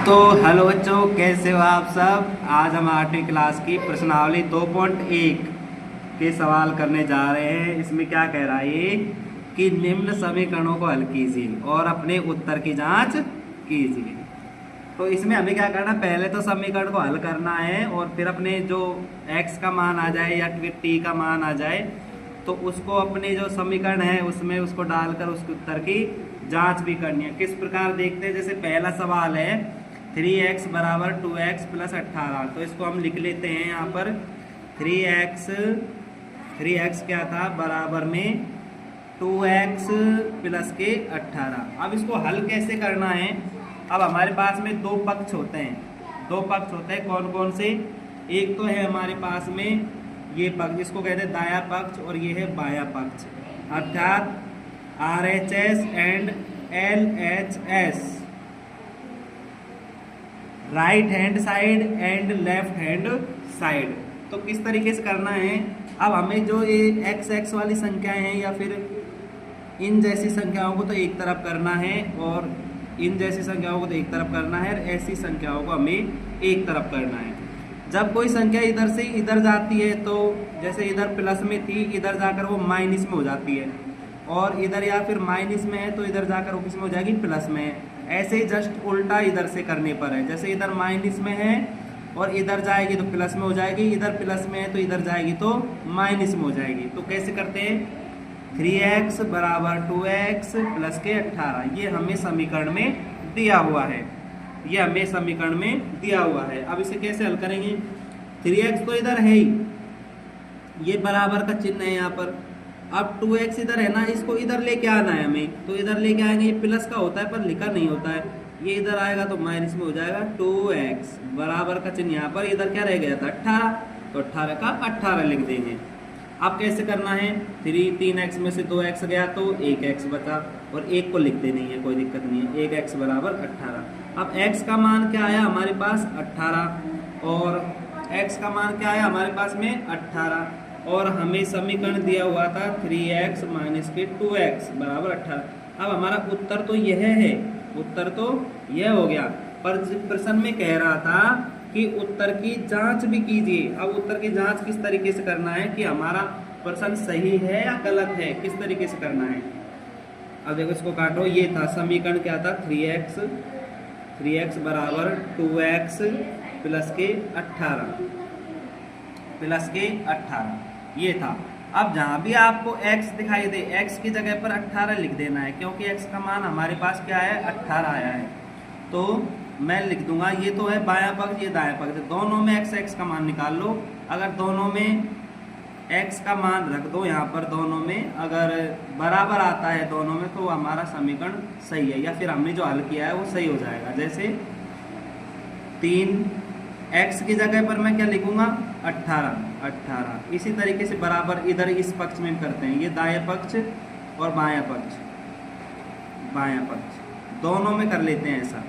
तो हेलो बच्चों, कैसे हो आप सब। आज हम 8वीं क्लास की प्रश्नावली 2.1 के सवाल करने जा रहे हैं। इसमें क्या कह रहा है ये कि निम्न समीकरणों को हल कीजिए और अपने उत्तर की जांच कीजिए। तो इसमें हमें क्या करना, पहले तो समीकरण को हल करना है और फिर अपने जो x का मान आ जाए या t का मान आ जाए तो उसको अपने जो समीकरण है उसमें उसको डालकर उसके उत्तर की जांच भी करनी है। किस प्रकार देखते हैं, जैसे पहला सवाल है 3x बराबर 2x प्लस 18। तो इसको हम लिख लेते हैं यहाँ पर 3x क्या था बराबर में 2x प्लस के 18। अब इसको हल कैसे करना है। अब हमारे पास में दो पक्ष होते हैं, कौन कौन से। एक तो है हमारे पास में ये पक्ष, जिसको कहते हैं दायां पक्ष, और ये है बायां पक्ष, अर्थात RHS and LHS, right hand side and left hand side. तो किस तरीके से करना है, अब हमें जो ये x वाली संख्याएं हैं या फिर इन जैसी संख्याओं को तो एक तरफ करना है और इन जैसी संख्याओं को तो एक तरफ करना है, और ऐसी संख्याओं को हमें एक तरफ करना है। जब कोई संख्या इधर से इधर जाती है तो जैसे इधर प्लस में थी, इधर जाकर वो माइनस में हो जाती है, और इधर या फिर माइनस में है तो इधर जाकर वो किस में हो जाएगी, प्लस में है। ऐसे ही जस्ट उल्टा इधर से करने पर है, जैसे इधर माइनस में है और इधर जाएगी तो प्लस में हो जाएगी, इधर प्लस में है तो इधर जाएगी तो माइनस में हो जाएगी। तो कैसे करते हैं, 3x बराबर 2x प्लस के 18, ये हमें समीकरण में दिया हुआ है, अब इसे कैसे हल करेंगे। 3x तो इधर है ही, ये बराबर का चिन्ह है यहाँ पर। अब 2x इधर है ना, इसको इधर लेके आना है हमें, तो इधर लेके आएंगे। ये प्लस का होता है पर लिखा नहीं होता है, ये इधर आएगा तो माइनस में हो जाएगा। 2x बराबर का चिन्ह यहाँ पर, इधर क्या रह गया था 18, तो 18 का 18 लिख देंगे। अब कैसे करना है, 3x में से 2x गया तो 1x बचा, और 1 को लिखते नहीं है, कोई दिक्कत नहीं है। 1x बराबर 18। अब x का मान क्या आया हमारे पास 18, और x का मान क्या आया हमारे पास में 18, और हमें समीकरण दिया हुआ था 3x माइनस के 2x बराबर 18। अब हमारा उत्तर तो यह है, उत्तर तो यह हो गया, पर प्रश्न में कह रहा था कि उत्तर की जांच भी कीजिए। अब उत्तर की जांच किस तरीके से करना है कि हमारा प्रश्न सही है या गलत है, किस तरीके से करना है। अब देखो इसको काटो, ये था समीकरण क्या था, 3x बराबर 2x प्लस के 18 ये था। अब जहाँ भी आपको x दिखाई दे, x की जगह पर 18 लिख देना है, क्योंकि x का मान हमारे पास क्या है 18 आया है। तो मैं लिख दूंगा, ये तो है बायां पक्ष, ये दायां पक्ष, दोनों में x का मान निकाल लो। अगर दोनों में x का मान रख दो यहाँ पर, दोनों में अगर बराबर आता है दोनों में, तो हमारा समीकरण सही है, या फिर हमने जो हल किया है वो सही हो जाएगा। जैसे 3x की जगह पर मैं क्या लिखूंगा 18। इसी तरीके से बराबर इधर इस पक्ष में करते हैं, ये दायां पक्ष और बायां पक्ष दोनों में कर लेते हैं ऐसा,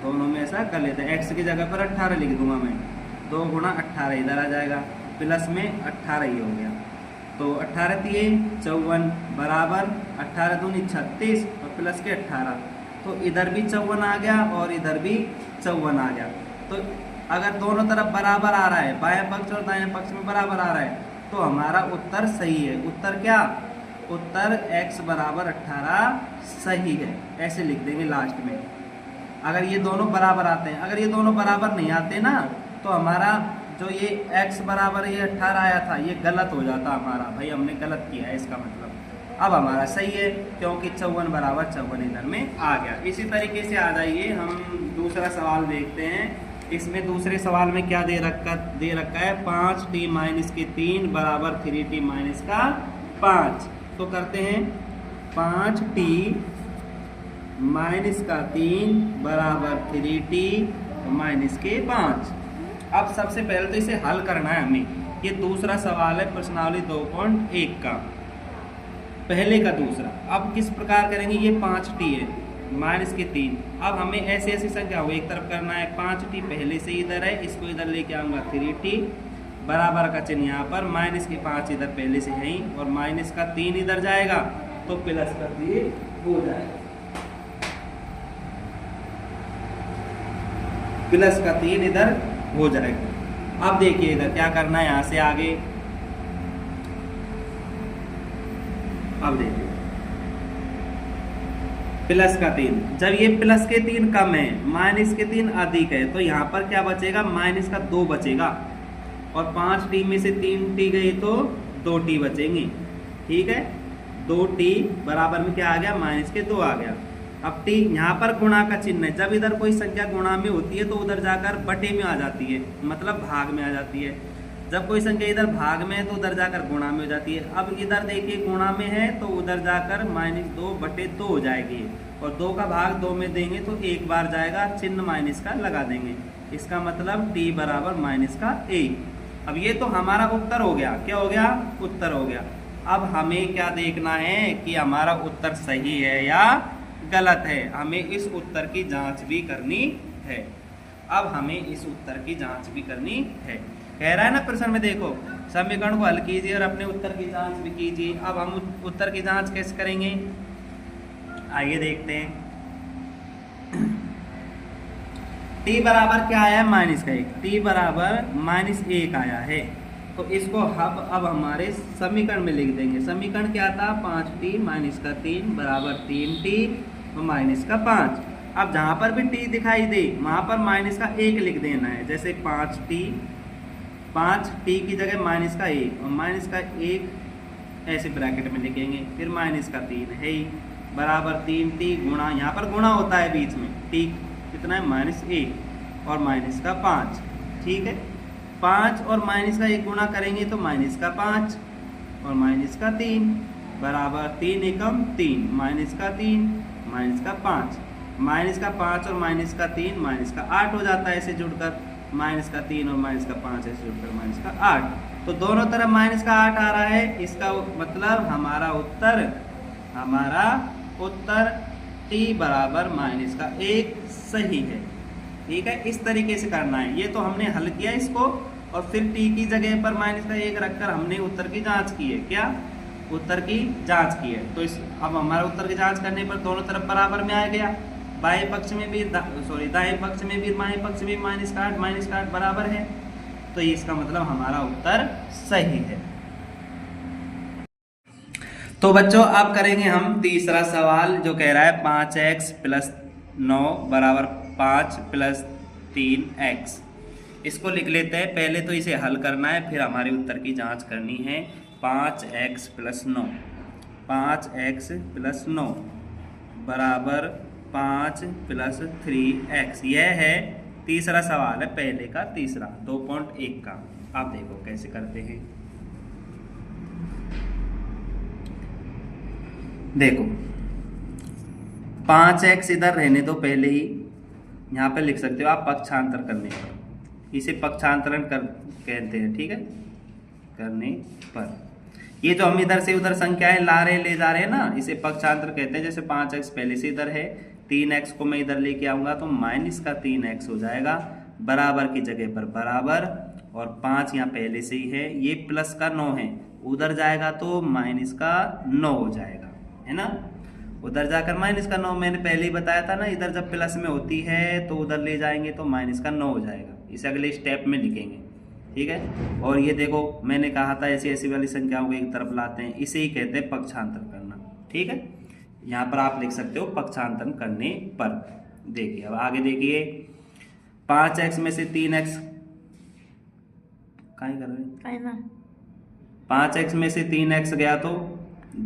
दोनों में ऐसा कर लेते हैं। x की जगह पर 18 लिख दूंगा मैं, 2 गुणा 18 इधर आ जाएगा, प्लस में 18 ही हो गया, तो 18 दिए 54 बराबर 18 दूनी 36 और प्लस के 18, तो इधर भी 54 आ गया और इधर भी 54 आ गया। तो अगर दोनों तरफ बराबर आ रहा है, बायां पक्ष और दायां पक्ष में बराबर आ रहा है, तो हमारा उत्तर सही है। उत्तर क्या, उत्तर x बराबर 18 सही है, ऐसे लिख देंगे लास्ट में। अगर ये दोनों बराबर आते हैं, अगर ये दोनों बराबर नहीं आते ना, तो हमारा जो ये x बराबर ये 18 आया था ये गलत हो जाता हमारा, भाई हमने गलत किया है इसका मतलब। अब हमारा सही है, क्योंकि 54 बराबर 54 इधर में आ गया। इसी तरीके से आ जाइए, हम दूसरा सवाल देखते हैं। इसमें दूसरे सवाल में क्या दे रखा है 5t माइनस के 3 बराबर 3t माइनस का 5। तो करते हैं 5t माइनस का 3 बराबर 3t माइनस के 5। अब सबसे पहले तो इसे हल करना है हमें। ये दूसरा सवाल है प्रश्नावली 2.1 का, पहले का दूसरा। अब किस प्रकार करेंगे, ये 5t है माइनस के 3। अब हमें ऐसी ऐसी संख्या को एक तरफ करना है, 5t पहले से इधर है, इसको इधर लेके आऊँगा 3t बराबर का चिन्ह यहाँ पर, माइनस के 5 इधर पहले से है ही, और माइनस का 3 इधर जाएगा तो प्लस कर दिए हो जाएगा। प्लस का 3 इधर हो जाएगा। अब देखिए इधर क्या करना है, यहाँ से आगे अब देखिए प्लस का 3, जब ये प्लस के 3 कम है माइनस के 3 अधिक है तो यहाँ पर क्या बचेगा, माइनस का 2 बचेगा और 5t में से 3t गई तो 2t बचेंगे। ठीक है, 2t बराबर में क्या आ गया, माइनस के 2 आ गया। अब t यहाँ पर गुणा का चिन्ह है, जब इधर कोई संख्या गुणा में होती है तो उधर जाकर बटे में आ जाती है, मतलब भाग में आ जाती है। जब कोई संख्या इधर भाग में है तो उधर जाकर गुणा में हो जाती है। अब इधर देखिए गुणा में है तो उधर जाकर -2/2 हो जाएगी और 2 का भाग 2 में देंगे तो एक बार जाएगा, चिन्ह माइनस का लगा देंगे। इसका मतलब t बराबर -1। अब ये तो हमारा उत्तर हो गया, क्या हो गया, उत्तर हो गया। अब हमें क्या देखना है कि हमारा उत्तर सही है या गलत है, हमें इस उत्तर की जांच भी करनी है। अब हमें इस उत्तर की जांच भी करनी है। कह रहा है ना प्रश्न में, देखो समीकरण को हल कीजिए और अपने उत्तर की जांच भी कीजिए। अब हम उत्तर की जांच कैसे करेंगे, आइए देखते हैं। t बराबर क्या आया है, -1। t बराबर -1 आया है तो इसको अब हमारे समीकरण में लिख देंगे। समीकरण क्या था, 5t - 3 बराबर 3t और -5। अब जहाँ पर भी t दिखाई दे वहाँ पर -1 लिख देना है। जैसे 5t की जगह -1 और -1 ऐसे ब्रैकेट में लिखेंगे, फिर -3 है ही बराबर 3t गुणा, यहाँ पर गुणा होता है बीच में, t कितना है, -1 और -5। ठीक है, 5 और -1 गुणा करेंगे तो -5 और -3 बराबर 3 एकम 3, -3 -5, -5 और -3 -8 हो जाता है ऐसे जुड़कर, -3 और -5 ऐसे जुड़कर -8। तो दोनों तरफ -8 आ रहा है, इसका मतलब हमारा उत्तर t बराबर -1 सही है। ठीक है, इस तरीके से करना है। ये तो हमने हल किया इसको और फिर t की जगह पर -1 रखकर हमने उत्तर की जांच की है। क्या, उत्तर की जांच की है। तो अब हमारा उत्तर की जांच करने पर दोनों तरफ बराबर में आ गया, बाएं पक्ष में भी दाएं पक्ष में भी बाएं पक्ष में -8 बराबर है, तो इसका मतलब हमारा उत्तर सही है। तो बच्चों अब करेंगे हम तीसरा सवाल जो कह रहा है 5x + 9 बराबर 5 + 3x। इसको लिख लेते हैं, पहले तो इसे हल करना है फिर हमारे उत्तर की जांच करनी है। 5x + 9 बराबर 5 + 3x। यह है तीसरा सवाल है, पहले का तीसरा 2.1 का। आप देखो कैसे करते हैं। देखो 5x इधर रहने दो, पहले ही यहाँ पे लिख सकते हो आप पक्षांतर करने पर, इसे पक्षांतरण कहते हैं। ठीक है, करने पर ये जो हम इधर से उधर संख्याएं ला रहे ले जा रहे हैं ना, इसे पक्षांतर कहते हैं। जैसे 5x पहले से इधर है, 3x को मैं इधर लेके आऊंगा तो -3x हो जाएगा, बराबर की जगह पर बराबर, और 5 यहाँ पहले से ही है, ये प्लस का 9 है, उधर जाएगा तो -9 हो जाएगा, है ना। उधर जाकर -9, मैंने पहले ही बताया था ना, इधर जब प्लस में होती है तो उधर ले जाएंगे तो -9 हो जाएगा। इसे अगले स्टेप में लिखेंगे। ठीक है, और ये देखो मैंने कहा था ऐसी ऐसी वाली संख्याओं को एक तरफ लाते हैं, इसे ही कहते हैं पक्षांतर करना। ठीक है, यहाँ पर आप लिख सकते हो पक्षांतर करने पर। देखिए अब आगे देखिए, 5x में से 3x कहीं कर रहे हैं, 5x में से 3x गया तो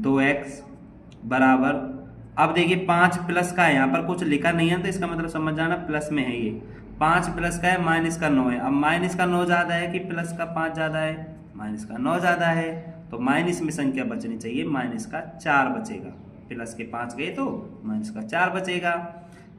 2x बराबर, अब देखिए 5 प्लस का है, यहाँ पर कुछ लिखा नहीं है तो इसका मतलब समझ जाना प्लस में है। ये 5 प्लस का है, -9 है। अब -9 ज़्यादा है कि प्लस का 5 ज़्यादा है, -9 ज़्यादा है, तो माइनस में संख्या बचनी चाहिए, -4 बचेगा। प्लस के 5 गए तो -4 बचेगा।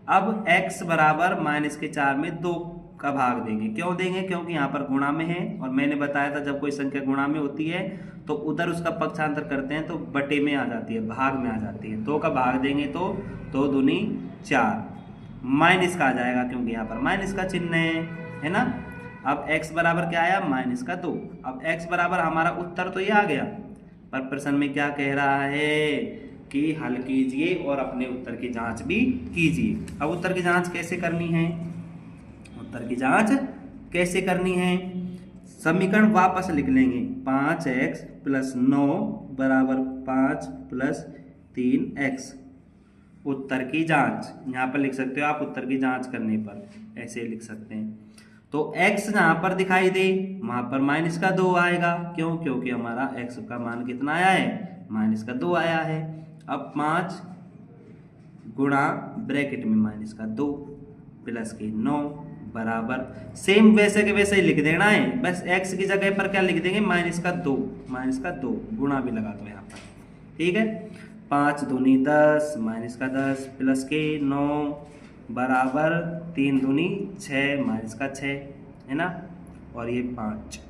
अब x बराबर -4 में 2 का भाग देंगे। क्यों देंगे, क्योंकि यहाँ पर गुणा में है और मैंने बताया था जब कोई संख्या गुणा में होती है तो उधर उसका पक्षांतर करते हैं तो बटे में आ जाती है, भाग में आ जाती है। 2 का भाग देंगे तो 2 दूनी 4, माइनस का आ जाएगा क्योंकि यहाँ पर माइनस का चिन्ह है ना। अब x बराबर क्या आया, -2। अब x बराबर हमारा उत्तर तो ये आ गया, पर प्रश्न में क्या कह रहा है कि हल कीजिए और अपने उत्तर की जांच भी कीजिए। अब उत्तर की जांच कैसे करनी है, उत्तर की जांच कैसे करनी है, समीकरण वापस लिख लेंगे। 5x + 9 = 5 + 3x। उत्तर की जांच यहाँ पर लिख सकते हो आप, उत्तर की जांच करने पर ऐसे लिख सकते हैं। तो x जहाँ पर दिखाई दे वहां पर -2 आएगा, क्यों? क्योंकि हमारा x का मान कितना आया है, -2 आया है। अब 5 गुणा ब्रैकेट में -2 प्लस के 9 बराबर, सेम वैसे के वैसे ही लिख देना है, बस x की जगह पर क्या लिख देंगे, -2 गुणा भी लगा दो यहाँ पर, ठीक है। 5 दूनी 10 -10 प्लस के 9 बराबर 3 दूनी 6 -6 है ना, और ये 5।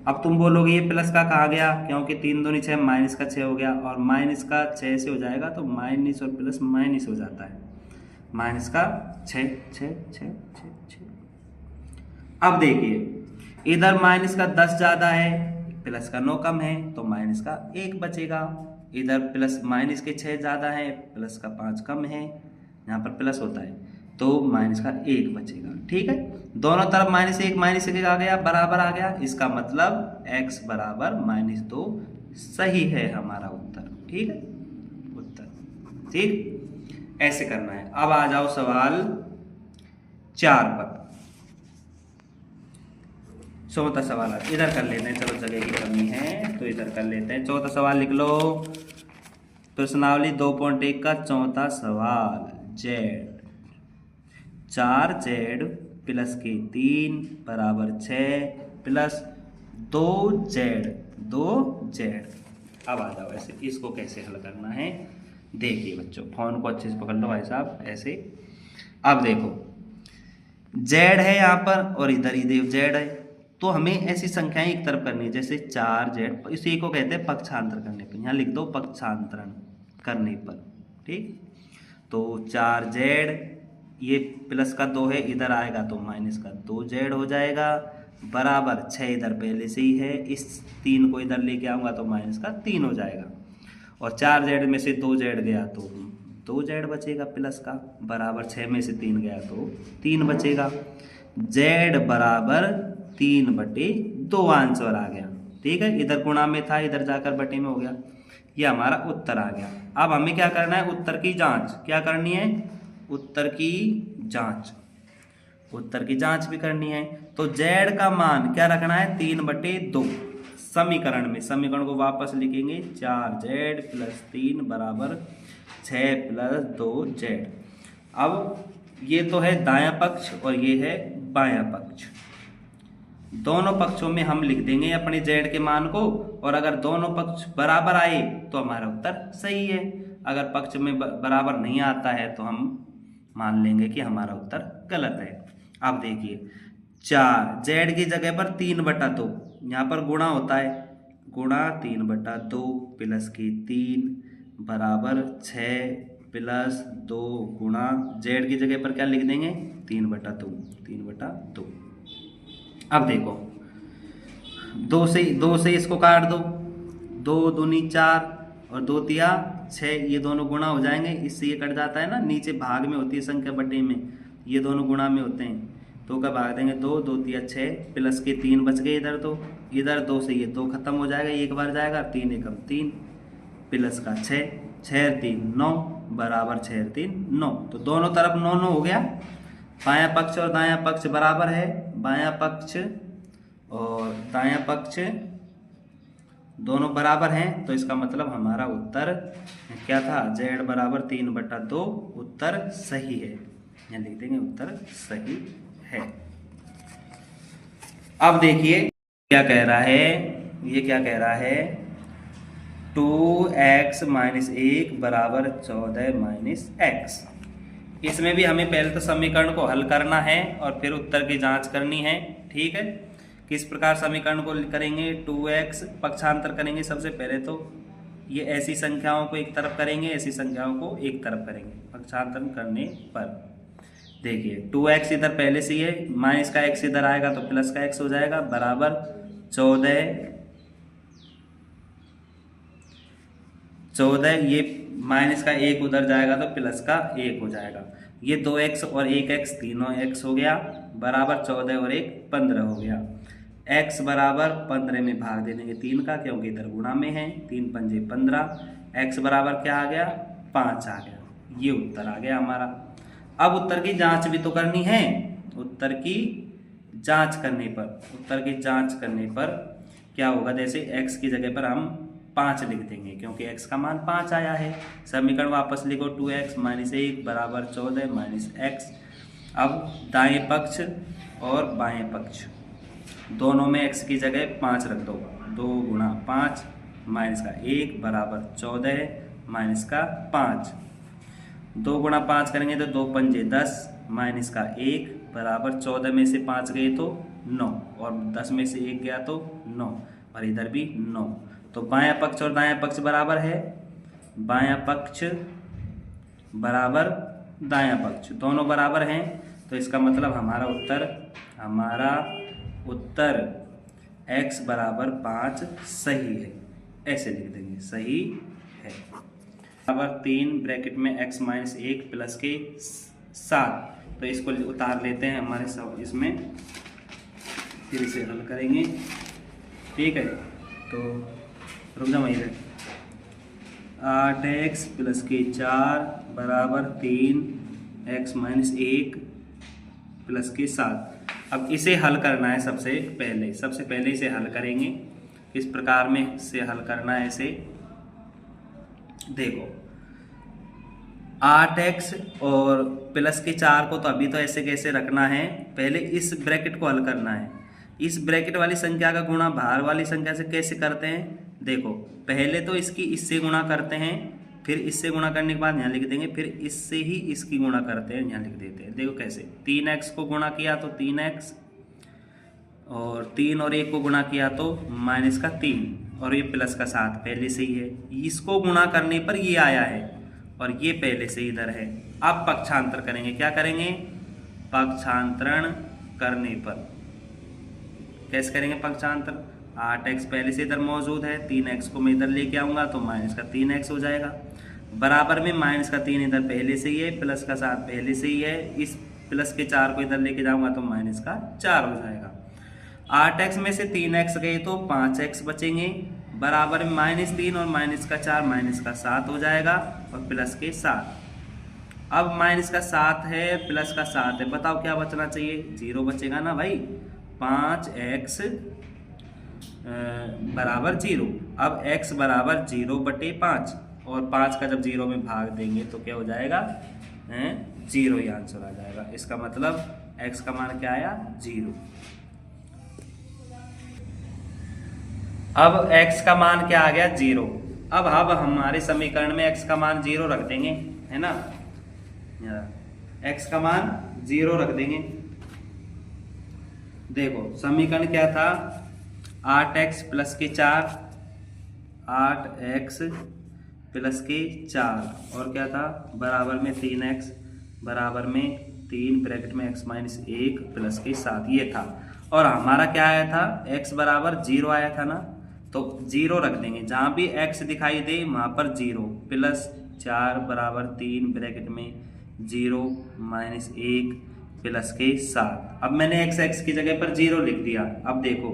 अब तुम बोलोगे ये प्लस का कहा गया, क्योंकि 3 दूनी 6 -6 हो गया, और -6 से हो जाएगा तो माइनस और प्लस माइनस हो जाता है, -6 6 6 6 6। अब देखिए इधर -10 ज़्यादा है, प्लस का 9 कम है, तो -1 बचेगा। इधर -6 ज़्यादा है, प्लस का 5 कम है, यहाँ पर प्लस होता है, तो -1 बचेगा, ठीक है। दोनों तरफ -1 आ गया, बराबर आ गया, इसका मतलब x बराबर -2 सही है हमारा उत्तर, ठीक है, उत्तर ठीक ऐसे करना है। अब आ जाओ सवाल 4 पर, चौथा सवाल इधर कर लेते हैं, चलो जगह की कमी है तो इधर कर लेते हैं। चौथा सवाल लिख लो, प्रश्नावली 2.1 का चौथा सवाल। z 4z प्लस के 3 बराबर 6 प्लस 2z। अब आ जाओ ऐसे, इसको कैसे हल करना है देखिए बच्चों, फोन को अच्छे से पकड़ लो भाई साहब ऐसे। अब देखो z है यहाँ पर और इधर ही देव z है, तो हमें ऐसी संख्याएं एक तरफ करनी है, जैसे 4z, इसी को कहते हैं पक्षांतर करने पर, यहाँ लिख दो पक्षांतरण करने पर, ठीक। तो 4z, ये प्लस का 2 है, इधर आएगा तो -2z हो जाएगा, बराबर 6 इधर पहले से ही है, इस 3 को इधर लेके आऊँगा तो -3 हो जाएगा, और 4z में से 2z गया तो 2z बचेगा प्लस का, बराबर 6 में से 3 गया तो 3 बचेगा। z बराबर 3/2 आंसर आ गया, ठीक है। इधर गुणा में था, इधर जाकर बटे में हो गया, ये हमारा उत्तर आ गया। अब हमें क्या करना है, उत्तर की जांच क्या करनी है, उत्तर की जांच भी करनी है। तो z का मान क्या रखना है, 3/2 समीकरण में, समीकरण को वापस लिखेंगे, 4z + 3 बराबर 6 + 2z। अब ये तो है दायां पक्ष और ये है बायां पक्ष, दोनों पक्षों में हम लिख देंगे अपने z के मान को, और अगर दोनों पक्ष बराबर आए तो हमारा उत्तर सही है, अगर पक्ष में बराबर नहीं आता है तो हम मान लेंगे कि हमारा उत्तर गलत है। अब देखिए 4 z की जगह पर 3/2, यहाँ पर गुणा होता है, गुणा 3/2 प्लस की 3 बराबर 6 + 2 गुणा z की जगह पर क्या लिख देंगे, 3/2। अब देखो 2 से इसको काट दो, 2 दूनी 4 और 2 तिया 6, ये दोनों गुणा हो जाएंगे, इससे ये कट जाता है ना, नीचे भाग में होती है संख्या बटे में, ये दोनों गुणा में होते हैं, तो क्या भाग देंगे 2 2 तिया 6 प्लस के 3 बच गए, इधर 2 से ये 2 खत्म हो जाएगा, एक बार जाएगा, 3 एकम 3 प्लस का 6 6 3 9 बराबर 6 3 9, तो दोनों तरफ 9 9 हो गया। बायां पक्ष और दायां पक्ष बराबर है, बायां पक्ष और दायां पक्ष दोनों बराबर हैं, तो इसका मतलब हमारा उत्तर क्या था, z बराबर 3/2 उत्तर सही है, यहाँ लिख देंगे उत्तर सही है। अब देखिए क्या कह रहा है, ये क्या कह रहा है, 2x - 1 बराबर 14 - x। इसमें भी हमें पहले तो समीकरण को हल करना है और फिर उत्तर की जांच करनी है, ठीक है। किस प्रकार समीकरण को करेंगे, 2x पक्षांतर करेंगे, सबसे पहले तो ये ऐसी संख्याओं को एक तरफ करेंगे, ऐसी संख्याओं को एक तरफ करेंगे, पक्षांतर करने पर देखिए 2x इधर पहले से ही है, माइनस का x इधर आएगा तो प्लस का x हो जाएगा, बराबर 14, ये माइनस का 1 उधर जाएगा तो प्लस का 1 हो जाएगा, ये 2x और 1x तीनों x हो गया, बराबर 14 और 1 15 हो गया। x बराबर 15 में भाग दे देंगे 3 का, क्योंकि इधर गुणा में है, 3 पंजे 15। x बराबर क्या आ गया, 5 आ गया। ये उत्तर आ गया हमारा। अब उत्तर की जांच भी तो करनी है। उत्तर की जांच करने पर क्या होगा, जैसे x की जगह पर हम 5 लिख देंगे, क्योंकि x का मान 5 आया है। समीकरण वापस लिखो, 2x - 1 बराबर 14 - x। अब दाएं पक्ष और बाएं पक्ष दोनों में x की जगह 5 रख दो। 2 गुणा 5 माइनस का 1 बराबर 14 माइनस का 5। 2 गुणा 5 करेंगे तो 2 पंजे 10 माइनस का 1 बराबर 14 में से 5 गए तो 9 और 10 में से 1 गया तो 9 और इधर भी 9। तो बायां पक्ष और दायां पक्ष बराबर है, बायां पक्ष बराबर दायां पक्ष दोनों बराबर हैं। तो इसका मतलब हमारा उत्तर x बराबर 5 सही है। ऐसे लिख देंगे, सही है। बराबर 3 ब्रैकेट में x - 1 प्लस के 7। तो इसको उतार लेते हैं हमारे सब इसमें, फिर इसे हल करेंगे। ठीक है, तो रुक जा वहीं पे। 8x प्लस के 4 बराबर 3x - 1 प्लस के 7। अब इसे हल करना है। सबसे पहले इसे हल करेंगे। किस प्रकार में से हल करना है इसे देखो। 8x और प्लस के 4 को तो अभी तो ऐसे कैसे रखना है, पहले इस ब्रैकेट को हल करना है। इस ब्रैकेट वाली संख्या का गुणा बाहर वाली संख्या से कैसे करते हैं देखो। पहले तो इससे गुणा करते हैं, फिर इससे गुणा करने के बाद यहाँ लिख देंगे, फिर इससे ही इसकी गुणा करते हैं, यहाँ लिख देते हैं। देखो कैसे, 3x को गुणा किया तो 3x और 3 और 1 को गुणा किया तो माइनस का 3 और ये प्लस का 7 पहले से ही है। इसको गुणा करने पर ये आया है और ये पहले से इधर है। अब पक्षांतर करेंगे। क्या करेंगे, पक्षांतरण करने पर कैसे करेंगे पक्षांतर। 8x पहले से इधर मौजूद है, 3x को मैं इधर लेके आऊँगा तो माइनस का 3x हो जाएगा। बराबर में माइनस का 3 इधर पहले से ही है, प्लस का 7 पहले से ही है। इस प्लस के 4 को इधर लेके जाऊँगा तो माइनस का 4 हो जाएगा। 8x में से 3x गए तो 5x बचेंगे, बराबर में -3 और माइनस का 4 माइनस का 7 हो जाएगा और प्लस के 7। अब माइनस का 7 है, प्लस का 7 है, बताओ क्या बचना चाहिए, 0 बचेगा ना भाई। 5x बराबर 0। अब x बराबर 0/5 और 5 का जब 0 में भाग देंगे तो क्या हो जाएगा, 0 ही आंसर आ जाएगा। इसका मतलब x का मान क्या आया, 0। अब x का मान क्या आ गया, 0। अब हमारे समीकरण में x का मान 0 रख देंगे, है ना। x का मान 0 रख देंगे। देखो समीकरण क्या था, 8x प्लस के 4, 8x प्लस के 4 और क्या था, बराबर में 3x बराबर में 3 ब्रैकेट में x - 1 प्लस के 7 ये था। और हमारा क्या आया था, x बराबर 0 आया था ना, तो 0 रख देंगे। जहाँ भी x दिखाई दे वहाँ पर 0। प्लस 4 बराबर 3 ब्रैकेट में 0 - 1 प्लस के 7। अब मैंने x की जगह पर 0 लिख दिया। अब देखो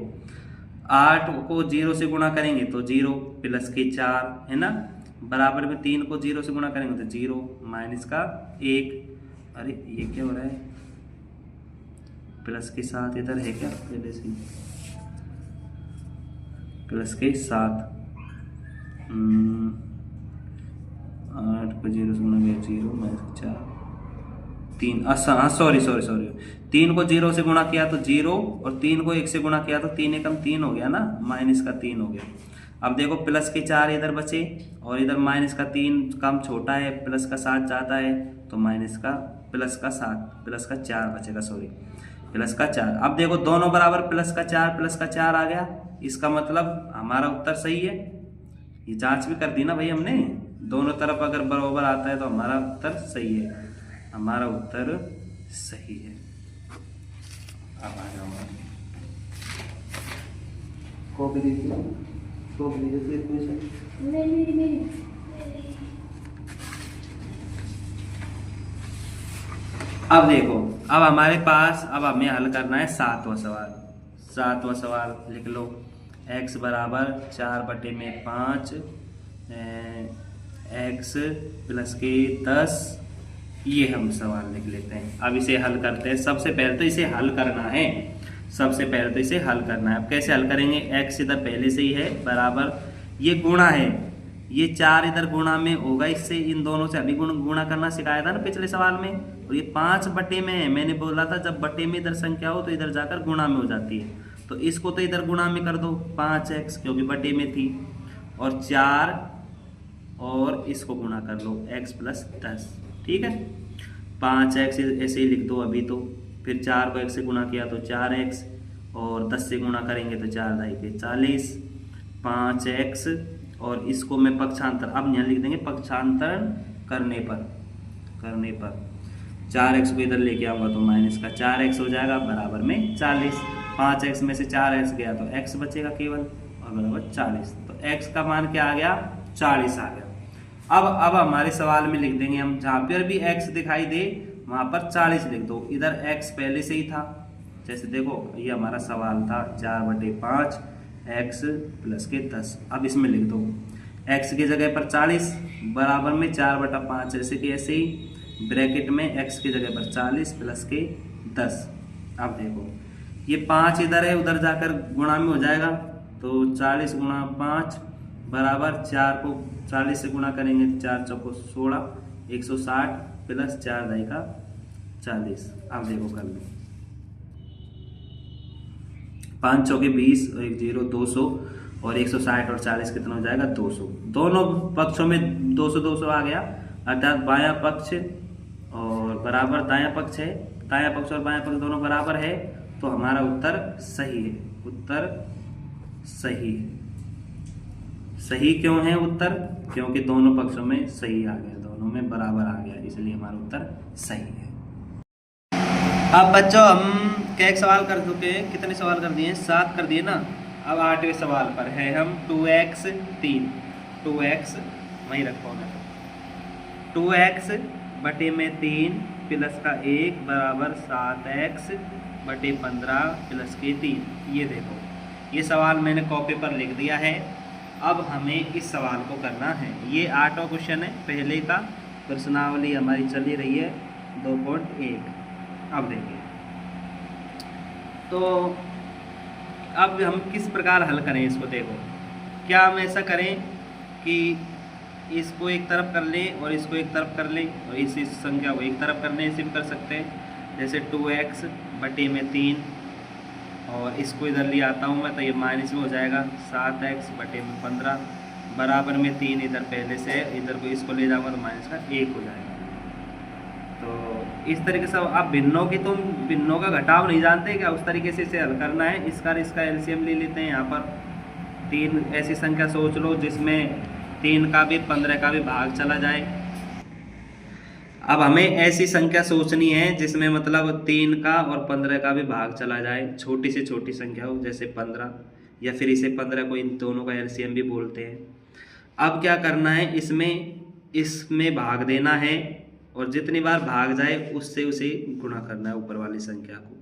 8 को 0 से गुणा करेंगे तो 0 प्लस के 4 है ना, बराबर में 3 को 0 से गुणा करेंगे तो 0 माइनस का 1। अरे ये क्या हो रहा है, प्लस के 7 इधर है क्या, पहले से प्लस के 7। 8 को 0 से गुणा किया 0 माइनस 4 3। सॉरी 3 को 0 से गुणा किया तो 0 और 3 को 1 से गुणा किया तो 3 एकम 3 हो गया ना, माइनस का 3 हो गया। अब देखो प्लस के 4 इधर बचे और इधर माइनस का 3 कम छोटा है, प्लस का 7 जाता है तो प्लस का 4 बचेगा, सॉरी प्लस का 4। अब देखो दोनों बराबर प्लस का 4 आ गया। इसका मतलब हमारा उत्तर सही है। ये जांच भी कर दी ना भाई हमने, दोनों तरफ अगर बराबर आता है तो हमारा उत्तर सही है, हमारा उत्तर सही है। अब आ जाओ कॉपी दीजिए अब देखो, अब हमारे पास अब हमें हल करना है सातवां सवाल। सातवां सवाल लिख लो, x बराबर 4/5 x प्लस के 10, ये हम सवाल लिख लेते हैं। अब इसे हल करते हैं। सबसे पहले तो इसे हल करना है, सबसे पहले तो इसे हल करना है। अब कैसे हल करेंगे, x इधर पहले से ही है बराबर, ये गुणा है, ये 4 इधर गुणा में होगा, इससे इन दोनों से अभी गुणा करना सिखाया था ना पिछले सवाल में। और ये 5 बटे में है, मैंने बोला था जब बटे में इधर संख्या हो तो इधर जाकर गुणा में हो जाती है। तो इसको तो इधर गुणा में कर दो 5x, क्योंकि बटे में थी, और 4 और इसको गुणा कर लो x प्लस 10। ठीक है, 5x ऐसे ही लिख दो अभी तो, फिर 4 को x से गुणा किया तो 4x, और 10 से गुणा करेंगे तो 4 × 2 = 40, 5x, और इसको मैं पक्षांतर, अब यहाँ लिख देंगे पक्षांतरण करने पर 4x को इधर लेके आऊँगा तो माइनस का 4x हो जाएगा बराबर में 40। 5x में से 4x गया तो x बचेगा केवल, और बराबर 40। तो x का मान क्या आ गया, 40 आ गया। अब हमारे सवाल में लिख देंगे हम, जहाँ पर भी x दिखाई दे वहाँ पर 40 लिख दो। इधर x पहले से ही था, जैसे देखो ये हमारा सवाल था 4/5 x प्लस के 10। अब इसमें लिख दो x की जगह पर 40 बराबर में 4/5, ऐसे कि ऐसे ही ब्रैकेट में x की जगह पर 40 प्लस के 10। अब देखो ये 5 इधर है, उधर जाकर गुणा में हो जाएगा, तो 40 × 5 बराबर 4 को 40 से गुणा करेंगे तो 4 × 4 = 16, 160 प्लस 4 × 2 = 40। अब देखो कर लो, 5 × 4 = 20, और 1 0 200, और 160 और 40 कितना हो जाएगा 200। दोनों पक्षों में 200 200 आ गया, अर्थात बायां पक्ष और बराबर दायां पक्ष है, दायां पक्ष और बायां पक्ष दोनों बराबर है, तो हमारा उत्तर सही है। उत्तर सही है। सही क्यों है उत्तर, क्योंकि दोनों पक्षों में सही आ गया, दोनों में बराबर आ गया, इसलिए हमारा उत्तर सही है। अब बच्चों हम क्या सवाल कर चुके हैं, कितने सवाल कर दिए, 7 कर दिए ना। अब 8वें सवाल पर है हम, 2x 3, 2x वहीं रखो ना, 2x बटे में 3 प्लस का 1 बराबर 7x बटे 15 प्लस के 3। ये देखो ये सवाल मैंने कॉपी पर लिख दिया है। अब हमें इस सवाल को करना है। ये 8वां क्वेश्चन है, पहले का प्रश्नावली हमारी चली रही है 2.1। अब देखिए, तो अब हम किस प्रकार हल करें इसको। देखो, क्या हम ऐसा करें कि इसको एक तरफ कर लें और इसको एक तरफ कर लें, और इस संख्या को एक तरफ करने से भी कर सकते हैं, जैसे 2x बटे में 3, और इसको इधर ले आता हूँ मैं तो ये माइनस में हो जाएगा 7x बटे में 15 बराबर में 3 इधर पहले से, इधर को इसको ले जाऊँगा तो माइनस का 1 हो जाएगा। तो इस तरीके से आप भिन्नों की, तुम भिन्नों का घटाव नहीं जानते क्या, उस तरीके से इसे हल करना है। इसका एलसीएम ले लेते हैं। यहाँ पर 3 ऐसी संख्या सोच लो जिसमें 3 का भी 15 का भी भाग चला जाए। अब हमें ऐसी संख्या सोचनी है जिसमें मतलब 3 का और 15 का भी भाग चला जाए, छोटी से छोटी संख्या हो, जैसे 15, या फिर इसे 15 को इन दोनों का एलसीएम भी बोलते हैं। अब क्या करना है, इसमें भाग देना है, और जितनी बार भाग जाए उससे उसे गुणा करना है ऊपर वाली संख्या को।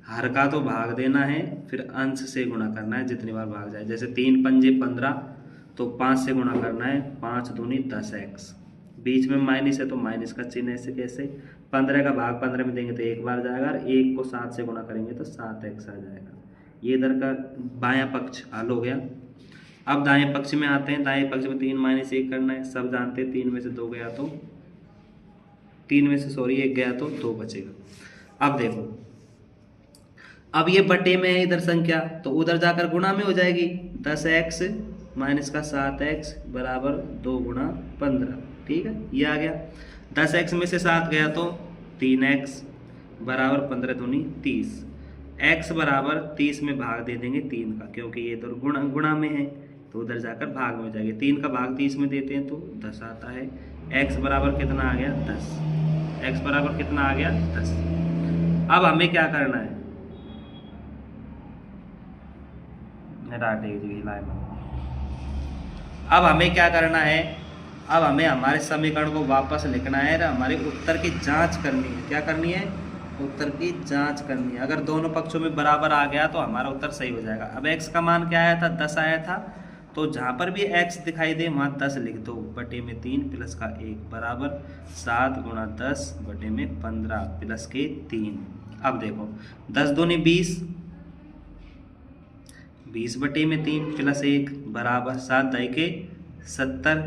हर का तो भाग देना है, फिर अंश से गुणा करना है जितनी बार भाग जाए। जैसे 3 पंजे 15, तो 5 से गुणा करना है, 5 दूनी 10x। बीच में माइनस है तो माइनस का चिन्ह, ऐसे कैसे 15 का भाग 15 में देंगे तो 1 बार जाएगा, और 1 को 7 से गुणा करेंगे तो 7x आ जाएगा। ये इधर का बायां पक्ष हल हो गया। अब दाएं पक्ष में आते हैं। दाएं पक्ष में 3 - 1 करना है, सब जानते हैं। 3 में से 2 गया तो 1 गया तो 2 बचेगा। अब देखो, अब ये बटे में है इधर संख्या, तो उधर जाकर गुणा में हो जाएगी। 10x माइनस का 7x बराबर 2 × 15। ठीक है, ये आ गया। 10x में से 7 गया तो 3x बराबर 15 दूनी 30। x बराबर 30 में भाग दे देंगे 3 का, क्योंकि ये तो गुणा में है, तो उधर जाकर भाग में हो जाएगी। 3 का भाग 30 में देते हैं तो 10 आता है। x बराबर कितना आ गया 10। x बराबर कितना आ गया 10। अब हमें क्या करना है, अब हमें क्या करना है, अब हमें हमारे समीकरण को वापस लिखना है, हमारे उत्तर की जांच करनी है। क्या करनी है? उत्तर की जांच करनी है। अगर दोनों पक्षों में बराबर आ गया तो हमारा उत्तर सही हो जाएगा। अब x का मान क्या आया था? 10 आया था, तो जहाँ पर भी x दिखाई दे वहाँ 10 लिख दो, बटे में 3 प्लस का 1 बराबर 7 गुणा 10 बटे में 15 प्लस के 3। अब देखो 10 दूनी 20, 20 बटे में 3 प्लस 1 बराबर 7 दाई के 70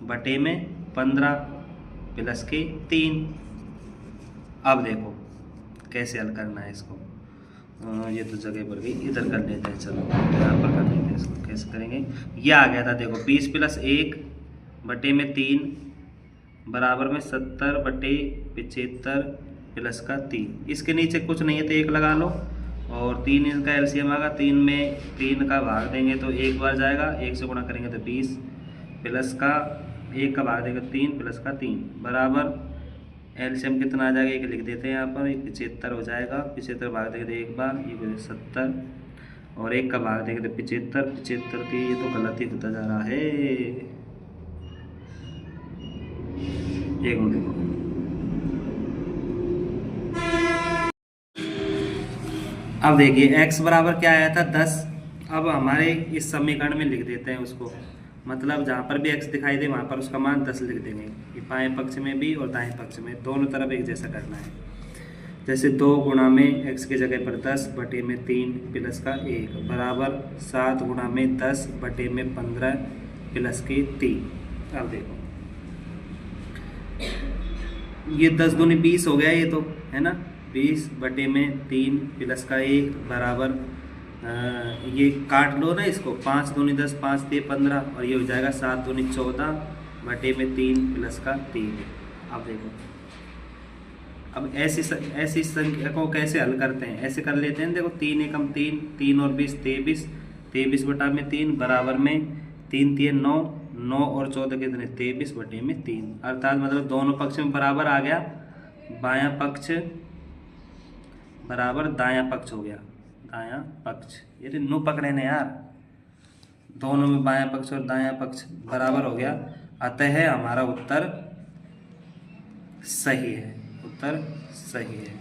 बटे में 15 प्लस के 3। अब देखो कैसे हल करना है इसको। ये तो जगह पर गई, इधर कर लेते हैं। चलो यहाँ पर कर लेते हैं इसको। कैसे करेंगे? ये आ गया था देखो 20 प्लस 1 बटे में 3 बराबर में 70 बटे 75 प्लस का 3। इसके नीचे कुछ नहीं है तो 1 लगा लो, और 3 इनका एलसीएम आएगा। 3 में 3 का भाग देंगे तो 1 बार जाएगा, 1 से गुणा करेंगे तो 20 प्लस का 1 का भाग देंगे 3 प्लस का 3 बराबर एलसीएम कितना आ जाएगा? 1 लिख देते हैं यहाँ पर, 75 हो जाएगा। 75 भाग देंगे तो 1 बार, ये हो जाएगा 70, और 1 का भाग देंगे तो 75। 75 की ये तो गलत ही होता जा रहा है। एक मिनट देखो, अब देखिए x बराबर क्या आया था? 10। अब हमारे इस समीकरण में लिख देते हैं उसको, मतलब जहाँ पर भी x दिखाई दे वहाँ पर उसका मान 10 लिख देंगे। ये बाएं पक्ष में भी और दाएं पक्ष में दोनों तरफ एक जैसा करना है। जैसे 2 गुणा में x की जगह पर 10 बटे में 3 प्लस का 1 बराबर 7 गुणा में 10 बटे में 15 प्लस के 3। अब देखो ये 10 दूनी 20 हो गया, ये तो है ना। 20 बटे में 3 प्लस का 1 बराबर ये काट लो ना इसको, 5 दूनी 10, 5 3 15, और ये हो जाएगा 7 दूनी 14 बटे में 3 प्लस का 3। अब देखो, अब ऐसी संख्या को कैसे हल करते हैं? ऐसे कर लेते हैं। देखो 3 एकम 3, 3 और 20 23, 23 बटा में 3 बराबर में 3 3 9, 9 और 14 कितने? 23 बटे में 3। अर्थात मतलब दोनों पक्ष में बराबर आ गया, बायां पक्ष बराबर दायां पक्ष हो गया। दायां पक्ष, ये नो पकड़े ने यार, दोनों में बायां पक्ष और दायां पक्ष बराबर हो गया। अतः हमारा उत्तर सही है, उत्तर सही है।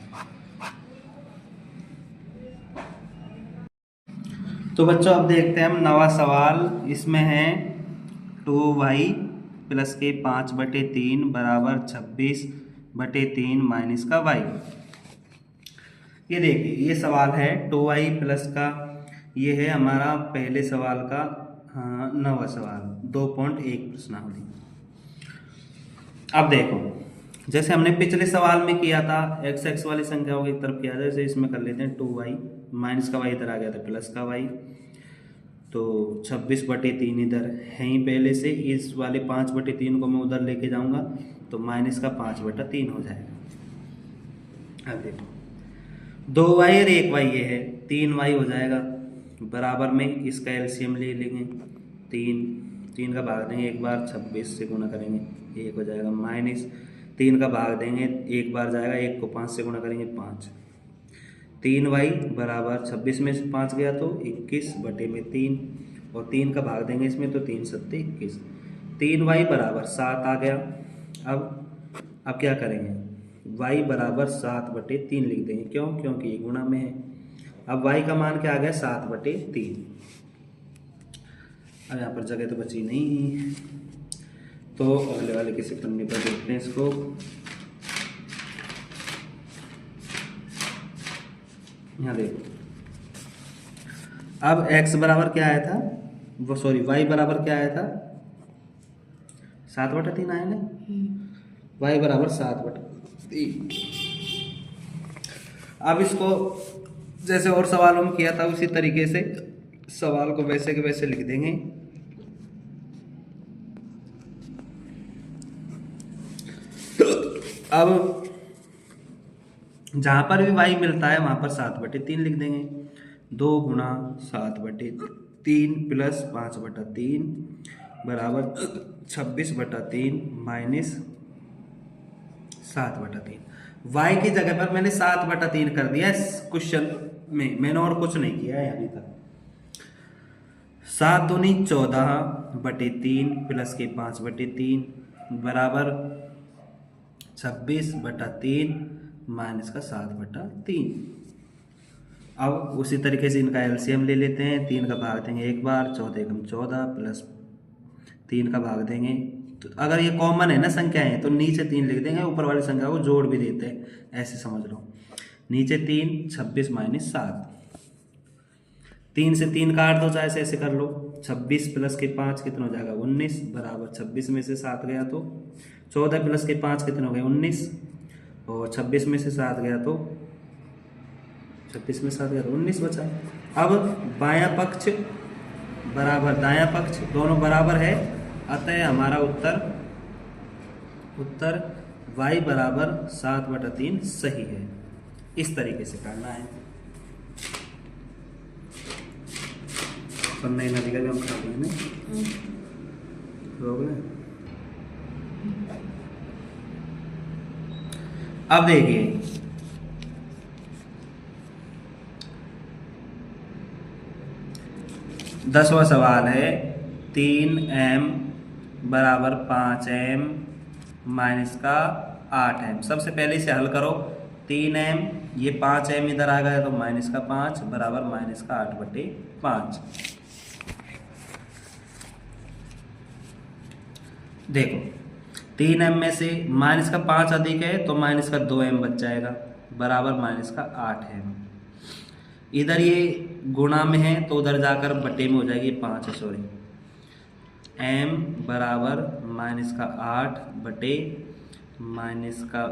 तो बच्चों अब देखते हैं हम नवा सवाल। इसमें है 2y प्लस के 5 बटे 3 बराबर 26 बटे 3 माइनस का y। ये देखिए ये सवाल है 2y प्लस का, ये है हमारा पहले सवाल का नवा सवाल 2.1 प्रश्नावली। अब देखो जैसे हमने पिछले सवाल में किया था x वाली संख्याओं की तरफ किया था, जैसे इसमें कर लेते हैं 2y माइनस का y इधर आ गया था प्लस का y, तो 26 बटे 3 इधर है ही पहले से, इस वाले 5 बटे 3 को मैं उधर लेके जाऊंगा तो माइनस का 5 बटा 3 हो जाएगा। अब देखो 2y और 1y ये है, 3y हो जाएगा बराबर में इसका एलसीएम ले लेंगे, 3 का भाग देंगे 1 बार, 26 से गुणा करेंगे 1 हो जाएगा, माइनस 3 का भाग देंगे 1 बार जाएगा, 1 को 5 से गुणा करेंगे 5, 3y बराबर 26 में से 5 गया तो 21 बटे में 3, और 3 का भाग देंगे इसमें तो 3 सत्ते 21, 3y बराबर 7 आ गया। अब क्या करेंगे? y बराबर 7 बटे 3 लिख देंगे, क्यों? क्योंकि ये गुणा में है। अब y का मान क्या आ गया? 7 बटे 3। अब यहाँ पर जगह तो बची नहीं, तो अगले वाले किसी पन्ने पर देखते हैं इसको। यहाँ देखो अब x बराबर क्या आया था, वो सॉरी y बराबर क्या आया था? 7 बटा 3 आया ना, y बराबर 7 बटा 3। अब इसको जैसे और सवालों में किया था उसी तरीके से सवाल को वैसे के वैसे लिख देंगे। अब जहां पर भी y मिलता है वहां पर 7 बटे 3 लिख देंगे, 2 गुणा 7 बटे 3 प्लस 5 बटा 3 बराबर 26 बटा 3 माइनस 7 बटा 3। y की जगह पर मैंने 7 बटा 3 कर दिया इस क्वेश्चन में, मैंने और कुछ नहीं किया है अभी तक। 7 दूनी 14/3 प्लस के 5/3 बराबर 26/3 माइनस का 7/3। अब उसी तरीके से इनका एलसीएम ले लेते हैं। 3 का भाग देंगे एक बार, 14 एकम 14 प्लस 3 का भाग देंगे। तो अगर ये कॉमन है ना संख्याएं, तो नीचे 3 लिख देंगे, ऊपर वाली संख्या को जोड़ भी देते हैं, ऐसे समझ लो। नीचे 3, 26 माइनस 7। 3 से 3 काट दो, चाहे ऐसे कर लो। 26 प्लस के 5 कितना हो जाएगा 19 बराबर 26 में से 7 गया तो 14 प्लस के 5 कितने हो गए 19 और 26 में से 7 गया तो 26 में 7 गया तो 19 बचा। अब बायां पक्ष बराबर दायां पक्ष दोनों बराबर है, अतः हमारा उत्तर y बराबर 7/3 सही है। इस तरीके से करना है। पन्ना ही नदी का हम खा लेंगे अब देखिए 10वां सवाल है 3m बराबर 5m माइनस का 8m। सबसे पहले इसे हल करो। 3m ये 5m इधर आ गया तो माइनस का 5 बराबर माइनस का 8/5। देखो 3m में से माइनस का 5 अधिक है तो माइनस का 2m बच जाएगा बराबर माइनस का 8m। इधर ये गुणा में है तो उधर जाकर बटे में हो जाएगी 5 सॉरी m बराबर माइनस का 8 बटे माइनस का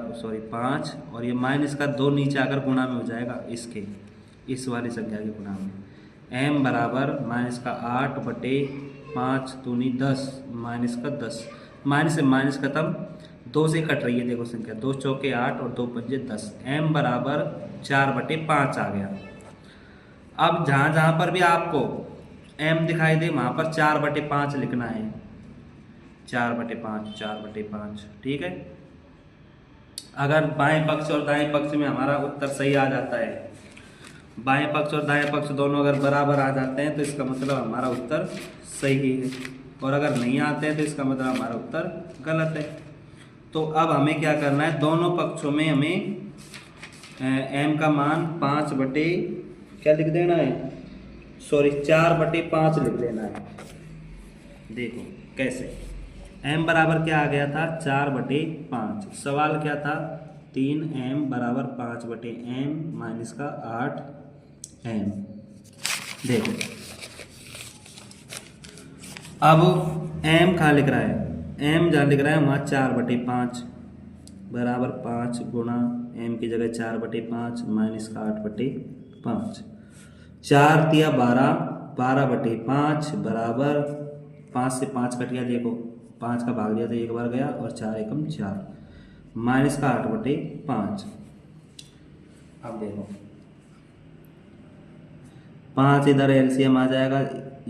5 और ये माइनस का 2 नीचे आकर गुणा में हो जाएगा इसके इस वाली संख्या के गुणा में। m बराबर माइनस का 8 बटे 5 दूनी 10 माइनस का 10। माइनस से माइनस खत्म, 2 से कट रही है। देखो संख्या 2 चौके 8 और 2 पंजे 10। m बराबर 4/5 आ गया। अब जहाँ जहाँ पर भी आपको m दिखाई दे वहाँ पर 4/5 लिखना है। 4/5 ठीक है। अगर बाएं पक्ष और दाएं पक्ष में हमारा उत्तर सही आ जाता है, बाएं पक्ष और दाएं पक्ष दोनों अगर बराबर आ जाते हैं तो इसका मतलब हमारा उत्तर सही है, और अगर नहीं आते हैं तो इसका मतलब हमारा उत्तर गलत है। तो अब हमें क्या करना है, दोनों पक्षों में हमें m का मान 5 बटे क्या लिख देना है 4/5 लिख देना है। देखो कैसे, m बराबर क्या आ गया था 4/5। सवाल क्या था 3m बराबर 5/m माइनस का 8m। देखो अब m कहाँ लिख रहा है, m जहाँ लिख रहा है वहाँ 4/5 बराबर 5 गुणा m की जगह 4/5 माइनस का 8/5। 4 तिया 12, 12/5 बराबर 5 से 5 कट गया। देखो 5 का भाग दिया तो एक बार गया और 4 एकम 4 माइनस का 8/5। अब देखो 5 इधर एलसीएम आ जाएगा,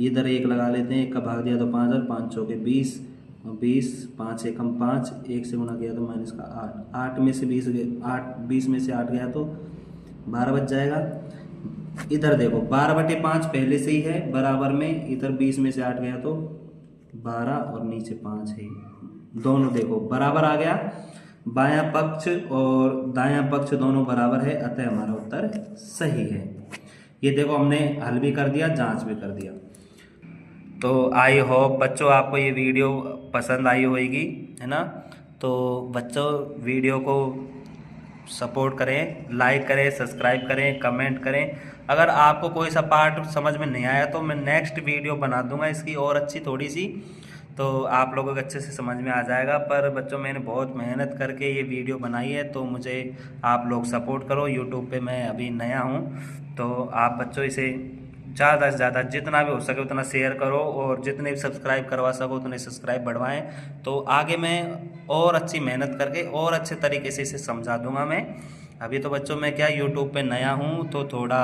इधर 1 लगा लेते हैं। 1 का भाग दिया तो 5 और 5 चौके 20 और 20 5 एकम 5 1 से गुना किया तो माइनस का 8 में से 20 में से 8 गया तो 12 बच जाएगा। इधर देखो 12/5 पहले से ही है बराबर में, इधर 20 में से 8 गया तो 12 और नीचे 5 है, दोनों देखो बराबर आ गया। बायां पक्ष और दायां पक्ष दोनों बराबर है, अतः हमारा उत्तर सही है। ये देखो हमने हल भी कर दिया, जांच भी कर दिया। तो आई होप बच्चों आपको ये वीडियो पसंद आई होगी, है ना। तो बच्चों वीडियो को सपोर्ट करें, लाइक करें, सब्सक्राइब करें, कमेंट करें। अगर आपको कोई सा पार्ट समझ में नहीं आया तो मैं नेक्स्ट वीडियो बना दूंगा इसकी और अच्छी थोड़ी सी, तो आप लोगों को अच्छे से समझ में आ जाएगा। पर बच्चों मैंने बहुत मेहनत करके ये वीडियो बनाई है, तो मुझे आप लोग सपोर्ट करो। यूट्यूब पे मैं अभी नया हूँ, तो आप बच्चों इसे ज़्यादा से ज़्यादा जितना भी हो सके उतना शेयर करो, और जितने भी सब्सक्राइब करवा सको उतने सब्सक्राइब बढ़वाएं। तो आगे मैं और अच्छी मेहनत करके और अच्छे तरीके से इसे समझा दूंगा मैं। अभी तो बच्चों मैं क्या यूट्यूब पे नया हूँ, तो थोड़ा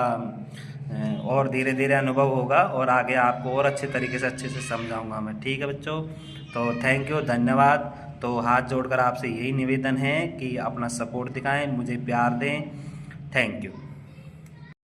और धीरे धीरे अनुभव होगा, और आगे आपको और अच्छे तरीके से अच्छे से समझाऊंगा मैं। ठीक है बच्चों, तो थैंक यू, धन्यवाद। तो हाथ जोड़कर आपसे यही निवेदन है कि अपना सपोर्ट दिखाएं, मुझे प्यार दें। Thank you.